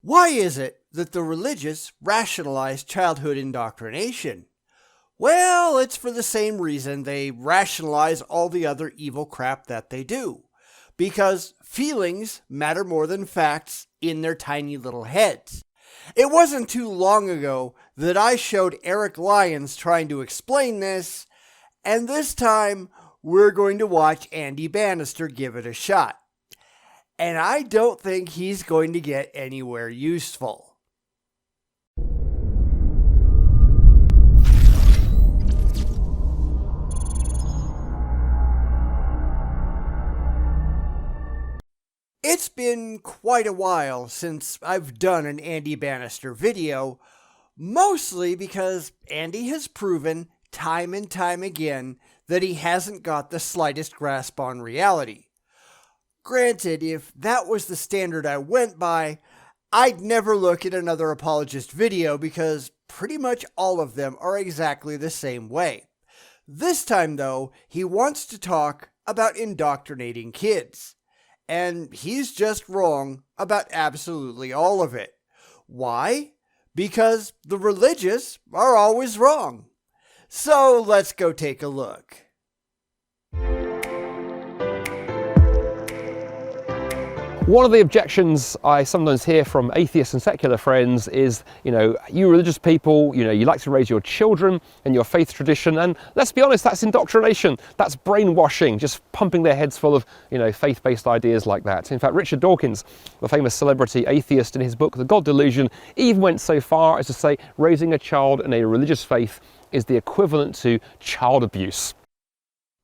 Why is it that the religious rationalize childhood indoctrination? Well, it's for the same reason they rationalize all the other evil crap that they do. Because feelings matter more than facts in their tiny little heads. It wasn't too long ago that I showed Eric Lyons trying to explain this, and this time we're going to watch Andy Bannister give it a shot. And I don't think he's going to get anywhere useful. It's been quite a while since I've done an Andy Bannister video, mostly because Andy has proven time and time again that he hasn't got the slightest grasp on reality. Granted, if that was the standard I went by, I'd never look at another apologist video because pretty much all of them are exactly the same way. This time, though, he wants to talk about indoctrinating kids. And he's just wrong about absolutely all of it. Why? Because the religious are always wrong. So let's go take a look. One of the objections I sometimes hear from atheists and secular friends is, you religious people, you like to raise your children in your faith tradition, and let's be honest, that's indoctrination, that's brainwashing, just pumping their heads full of, faith-based ideas like that. In fact, Richard Dawkins, the famous celebrity atheist, in his book, The God Delusion, even went so far as to say raising a child in a religious faith is the equivalent to child abuse.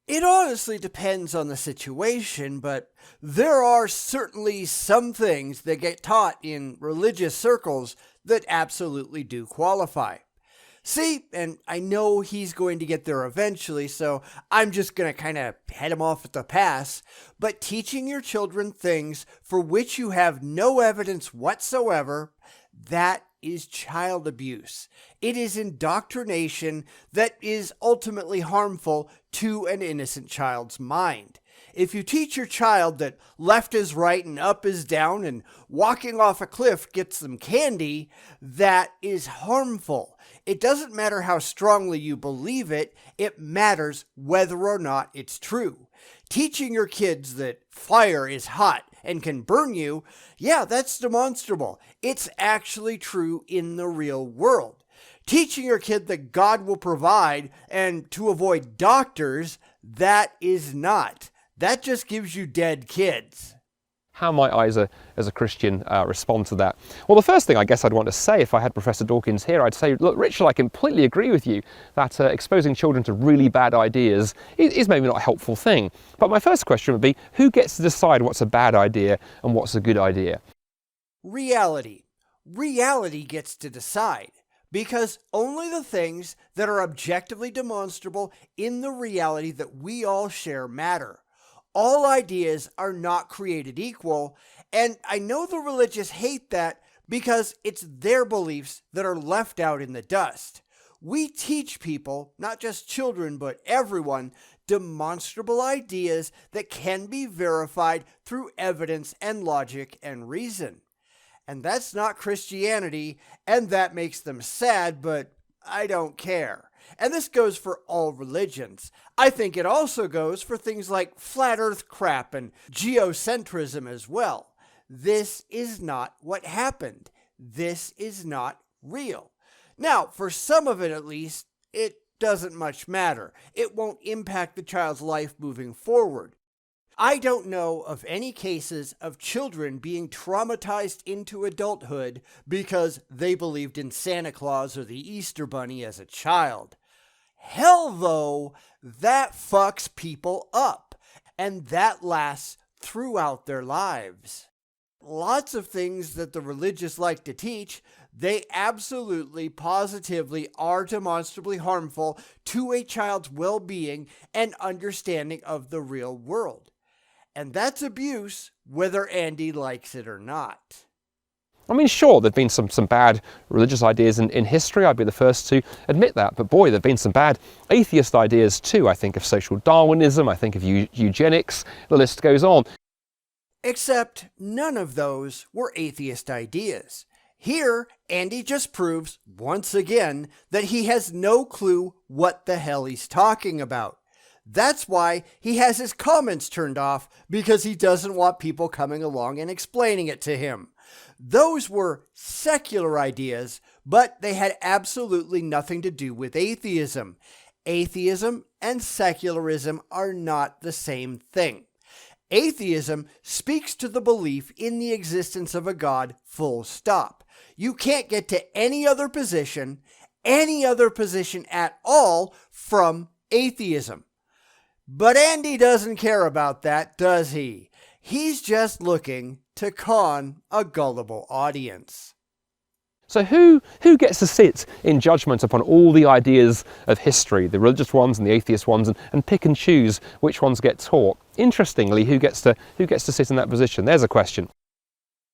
It honestly depends on the situation, but there are certainly some things that get taught in religious circles that absolutely do qualify. See, and I know he's going to get there eventually, so I'm just going to kind of head him off at the pass, but teaching your children things for which you have no evidence whatsoever, that is child abuse. It is indoctrination that is ultimately harmful to an innocent child's mind. If you teach your child that left is right and up is down and walking off a cliff gets them candy, that is harmful. It doesn't matter how strongly you believe it, it matters whether or not it's true. Teaching your kids that fire is hot and can burn you, yeah, that's demonstrable. It's actually true in the real world. Teaching your kid that God will provide and to avoid doctors, that is not. That just gives you dead kids. How might I, as a Christian, respond to that? Well, the first thing I guess I'd want to say, if I had Professor Dawkins here, I'd say, look, Richard, I completely agree with you that exposing children to really bad ideas is maybe not a helpful thing. But my first question would be, who gets to decide what's a bad idea and what's a good idea? Reality. Reality gets to decide. Because only the things that are objectively demonstrable in the reality that we all share matter. All ideas are not created equal, and I know the religious hate that because it's their beliefs that are left out in the dust. We teach people, not just children but everyone, demonstrable ideas that can be verified through evidence and logic and reason. And that's not Christianity, and that makes them sad, but I don't care. And this goes for all religions. I think it also goes for things like flat earth crap and geocentrism as well. This is not what happened. This is not real. Now, for some of it at least, it doesn't much matter. It won't impact the child's life moving forward. I don't know of any cases of children being traumatized into adulthood because they believed in Santa Claus or the Easter Bunny as a child. Hell, though, that fucks people up, and that lasts throughout their lives. Lots of things that the religious like to teach, they absolutely, positively are demonstrably harmful to a child's well-being and understanding of the real world. And that's abuse, whether Andy likes it or not. I mean, sure, there've been some bad religious ideas in history, I'd be the first to admit that, but boy, there've been some bad atheist ideas too. I think of social Darwinism, I think of eugenics, the list goes on. Except none of those were atheist ideas. Here, Andy just proves, once again, that he has no clue what the hell he's talking about. That's why he has his comments turned off, because he doesn't want people coming along and explaining it to him. Those were secular ideas, but they had absolutely nothing to do with atheism. Atheism and secularism are not the same thing. Atheism speaks to the belief in the existence of a God, full stop. You can't get to any other position at all from atheism. But Andy doesn't care about that, does he? He's just looking to con a gullible audience. So who gets to sit in judgment upon all the ideas of history, the religious ones and the atheist ones, and pick and choose which ones get taught? Interestingly, who gets to sit in that position? There's a question.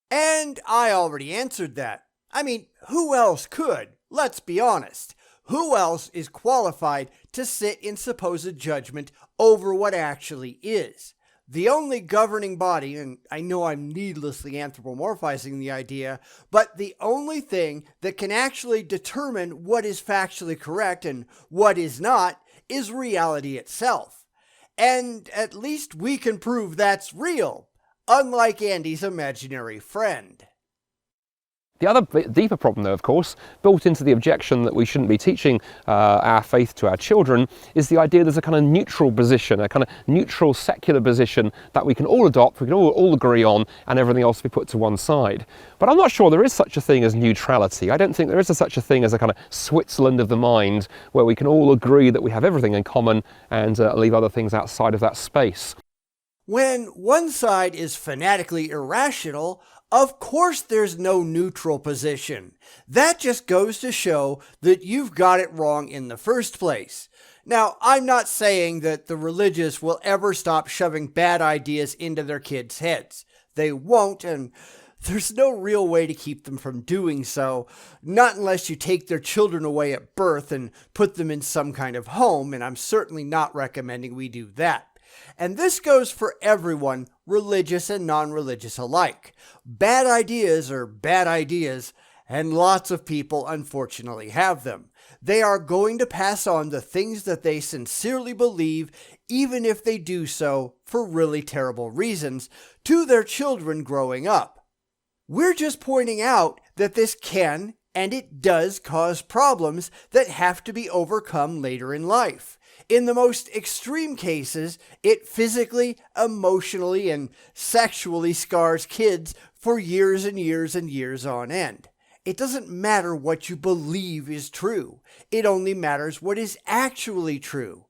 And I already answered that. I mean, who else could? Let's be honest. Who else is qualified to sit in supposed judgment over what actually is? The only governing body, and I know I'm needlessly anthropomorphizing the idea, but the only thing that can actually determine what is factually correct and what is not is reality itself. And at least we can prove that's real, unlike Andy's imaginary friend. The other deeper problem, though, of course, built into the objection that we shouldn't be teaching our faith to our children, is the idea there's a kind of neutral position, a kind of neutral secular position that we can all adopt, we can all agree on, and everything else be put to one side. But I'm not sure there is such a thing as neutrality. I don't think there is such a thing as a kind of Switzerland of the mind, where we can all agree that we have everything in common and leave other things outside of that space. When one side is fanatically irrational, of course there's no neutral position. That just goes to show that you've got it wrong in the first place. Now, I'm not saying that the religious will ever stop shoving bad ideas into their kids' heads. They won't, and there's no real way to keep them from doing so, not unless you take their children away at birth and put them in some kind of home, and I'm certainly not recommending we do that. And this goes for everyone, religious and non-religious alike. Bad ideas are bad ideas, and lots of people unfortunately have them. They are going to pass on the things that they sincerely believe, even if they do so for really terrible reasons, to their children growing up. We're just pointing out that this can, and it does, cause problems that have to be overcome later in life. In the most extreme cases, it physically, emotionally, and sexually scars kids for years and years and years on end. It doesn't matter what you believe is true. It only matters what is actually true.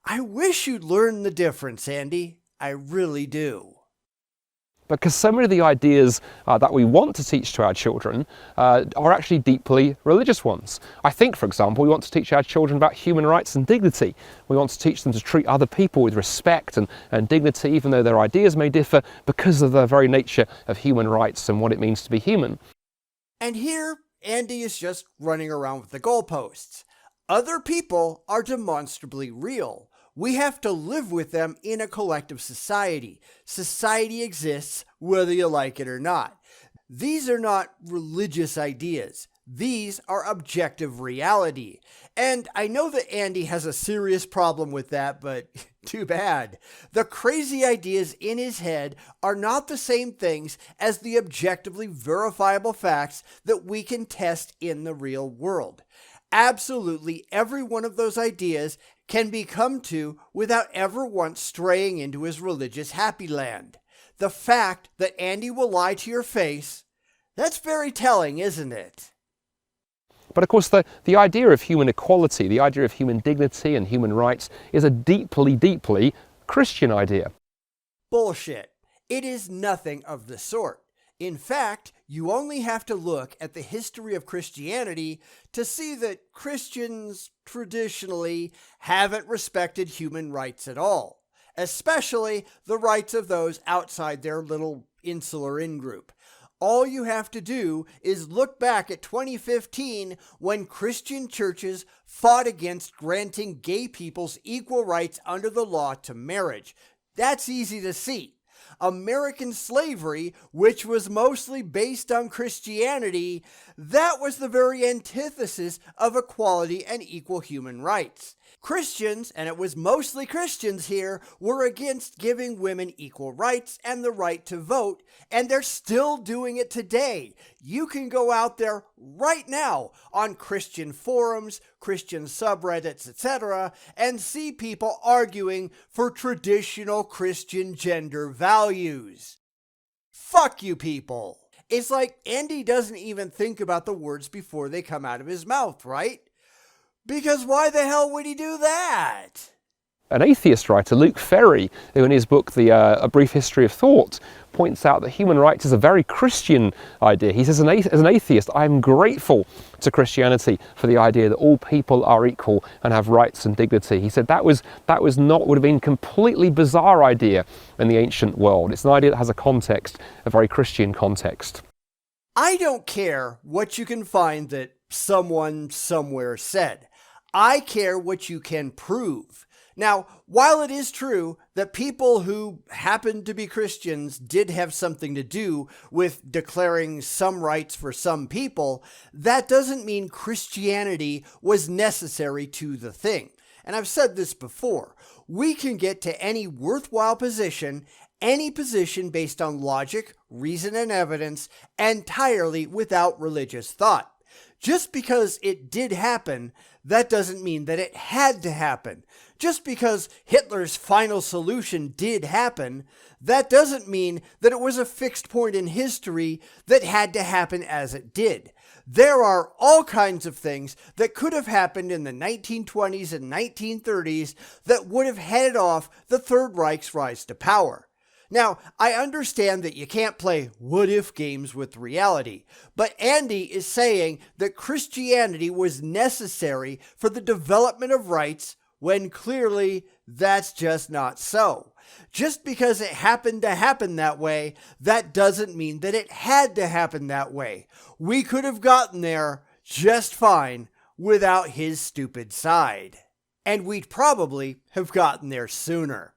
I wish you'd learn the difference, Andy. I really do. Because so many of the ideas that we want to teach to our children are actually deeply religious ones. I think, for example, we want to teach our children about human rights and dignity. We want to teach them to treat other people with respect and dignity, even though their ideas may differ, because of the very nature of human rights and what it means to be human. And here, Andy is just running around with the goalposts. Other people are demonstrably real. We have to live with them in a collective society. Society exists whether you like it or not. These are not religious ideas. These are objective reality. And I know that Andy has a serious problem with that, but too bad. The crazy ideas in his head are not the same things as the objectively verifiable facts that we can test in the real world. Absolutely every one of those ideas can be come to without ever once straying into his religious happy land. The fact that Andy will lie to your face, that's very telling, isn't it? But of course, the idea of human equality, the idea of human dignity and human rights is a deeply, deeply Christian idea. Bullshit. It is nothing of the sort. In fact, you only have to look at the history of Christianity to see that Christians traditionally haven't respected human rights at all, especially the rights of those outside their little insular in-group. all you have to do is look back at 2015 when Christian churches fought against granting gay people's equal rights under the law to marriage. That's easy to see. American slavery, which was mostly based on Christianity, that was the very antithesis of equality and equal human rights. Christians, and it was mostly Christians here, were against giving women equal rights and the right to vote, and they're still doing it today. You can go out there right now on Christian forums, Christian subreddits, etc., and see people arguing for traditional Christian gender values. Fuck you people. It's like Andy doesn't even think about the words before they come out of his mouth, right? Because why the hell would he do that? An atheist writer, Luke Ferry, who in his book, A Brief History of Thought, points out that human rights is a very Christian idea. He says, as an atheist, I am grateful to Christianity for the idea that all people are equal and have rights and dignity. He said would have been a completely bizarre idea in the ancient world. It's an idea that has a context, a very Christian context. I don't care what you can find that someone somewhere said. I care what you can prove. Now, while it is true that people who happen to be Christians did have something to do with declaring some rights for some people, that doesn't mean Christianity was necessary to the thing. And I've said this before. We can get to any worthwhile position, any position based on logic, reason, and evidence, entirely without religious thought. Just because it did happen, that doesn't mean that it had to happen. Just because Hitler's final solution did happen, that doesn't mean that it was a fixed point in history that had to happen as it did. There are all kinds of things that could have happened in the 1920s and 1930s that would have headed off the Third Reich's rise to power. Now, I understand that you can't play what-if games with reality, but Andy is saying that Christianity was necessary for the development of rights when clearly that's just not so. Just because it happened to happen that way, that doesn't mean that it had to happen that way. We could have gotten there just fine without his stupid side. And we'd probably have gotten there sooner.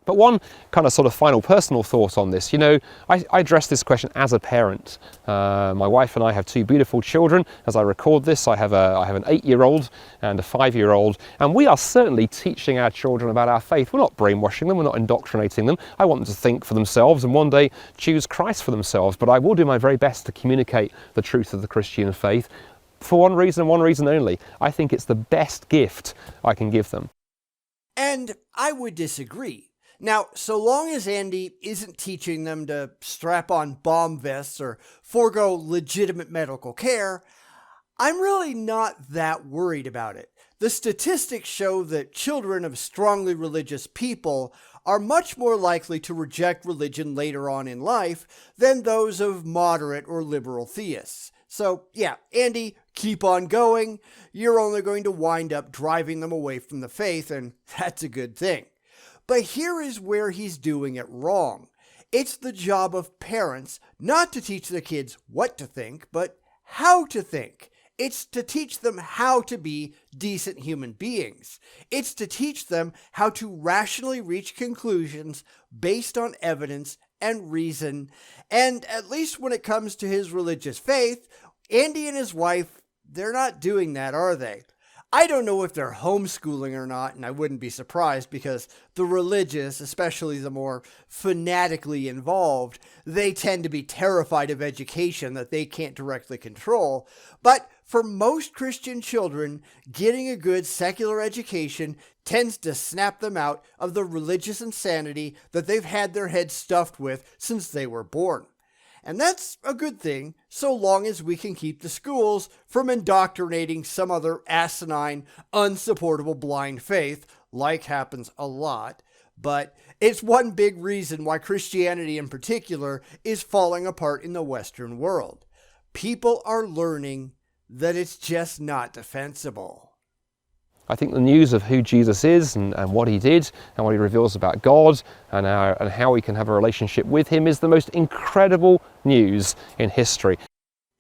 But one kind of sort of final personal thought on this, I address this question as a parent. My wife and I have two beautiful children. As I record this, I have an 8-year-old and a 5-year-old, and we are certainly teaching our children about our faith. We're not brainwashing them, we're not indoctrinating them. I want them to think for themselves and one day choose Christ for themselves, but I will do my very best to communicate the truth of the Christian faith for one reason only. I think it's the best gift I can give them. And I would disagree. Now, so long as Andy isn't teaching them to strap on bomb vests or forego legitimate medical care, I'm really not that worried about it. The statistics show that children of strongly religious people are much more likely to reject religion later on in life than those of moderate or liberal theists. So, yeah, Andy, keep on going. You're only going to wind up driving them away from the faith, and that's a good thing. But here is where he's doing it wrong. It's the job of parents not to teach the kids what to think, but how to think. It's to teach them how to be decent human beings. It's to teach them how to rationally reach conclusions based on evidence and reason. And at least when it comes to his religious faith, Andy and his wife, they're not doing that, are they? I don't know if they're homeschooling or not, and I wouldn't be surprised because the religious, especially the more fanatically involved, they tend to be terrified of education that they can't directly control. But for most Christian children, getting a good secular education tends to snap them out of the religious insanity that they've had their heads stuffed with since they were born. And that's a good thing, so long as we can keep the schools from indoctrinating some other asinine, unsupportable blind faith, like happens a lot. But it's one big reason why Christianity in particular is falling apart in the Western world. People are learning that it's just not defensible. I think the news of who Jesus is and what he did and what he reveals about God and how we can have a relationship with him is the most incredible news in history.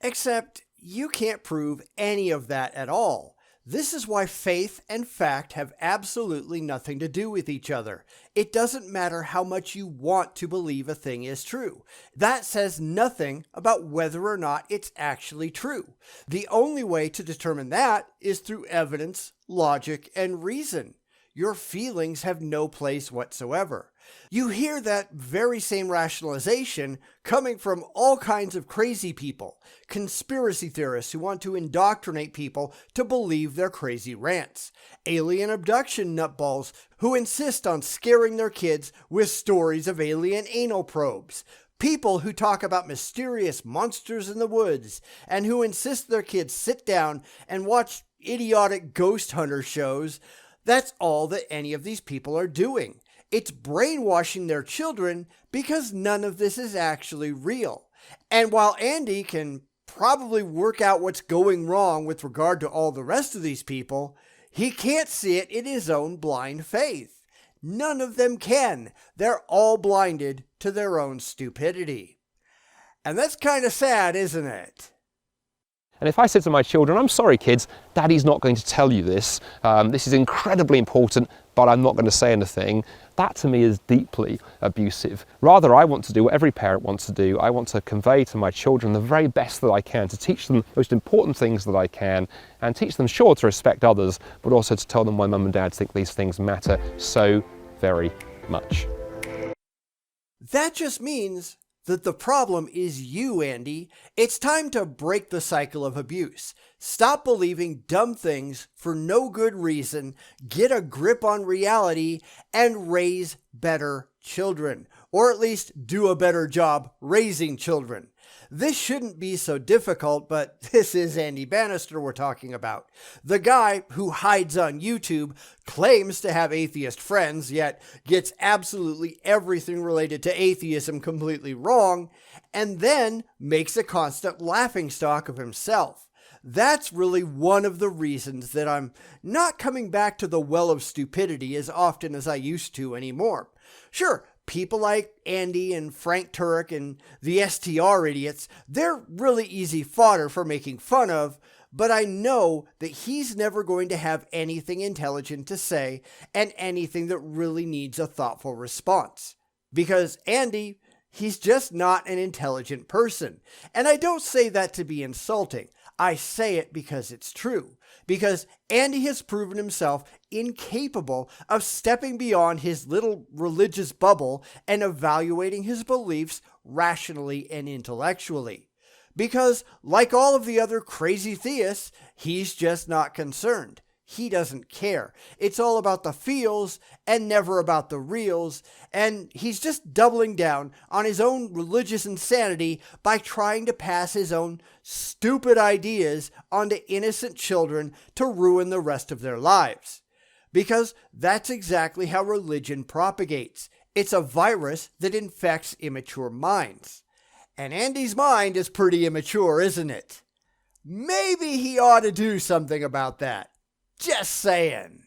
Except you can't prove any of that at all. This is why faith and fact have absolutely nothing to do with each other. It doesn't matter how much you want to believe a thing is true. That says nothing about whether or not it's actually true. The only way to determine that is through evidence, logic, and reason. Your feelings have no place whatsoever. You hear that very same rationalization coming from all kinds of crazy people, conspiracy theorists who want to indoctrinate people to believe their crazy rants, alien abduction nutballs who insist on scaring their kids with stories of alien anal probes, people who talk about mysterious monsters in the woods and who insist their kids sit down and watch idiotic ghost hunter shows. That's all that any of these people are doing. It's brainwashing their children because none of this is actually real. And while Andy can probably work out what's going wrong with regard to all the rest of these people, he can't see it in his own blind faith. None of them can. They're all blinded to their own stupidity. And that's kind of sad, isn't it? And if I said to my children, I'm sorry kids, Daddy's not going to tell you this, this is incredibly important, but I'm not going to say anything, that to me is deeply abusive. Rather, I want to do what every parent wants to do. I want to convey to my children the very best that I can, to teach them the most important things that I can, and teach them, sure, to respect others, but also to tell them why Mum and Dad think these things matter so very much. That just means that the problem is you, Andy. It's time to break the cycle of abuse. Stop believing dumb things for no good reason, get a grip on reality, and raise better children. Or at least do a better job raising children. This shouldn't be so difficult, but this is Andy Bannister we're talking about. The guy who hides on YouTube, claims to have atheist friends, yet gets absolutely everything related to atheism completely wrong, and then makes a constant laughingstock of himself. That's really one of the reasons that I'm not coming back to the well of stupidity as often as I used to anymore. Sure, people like Andy and Frank Turek and the STR idiots, they're really easy fodder for making fun of, but I know that he's never going to have anything intelligent to say and anything that really needs a thoughtful response. Because Andy, he's just not an intelligent person. And I don't say that to be insulting. I say it because it's true. Because Andy has proven himself incapable of stepping beyond his little religious bubble and evaluating his beliefs rationally and intellectually. Because, like all of the other crazy theists, he's just not concerned. He doesn't care. It's all about the feels and never about the reals, and he's just doubling down on his own religious insanity by trying to pass his own stupid ideas onto innocent children to ruin the rest of their lives. Because that's exactly how religion propagates. It's a virus that infects immature minds. And Andy's mind is pretty immature, isn't it? Maybe he ought to do something about that. Just saying.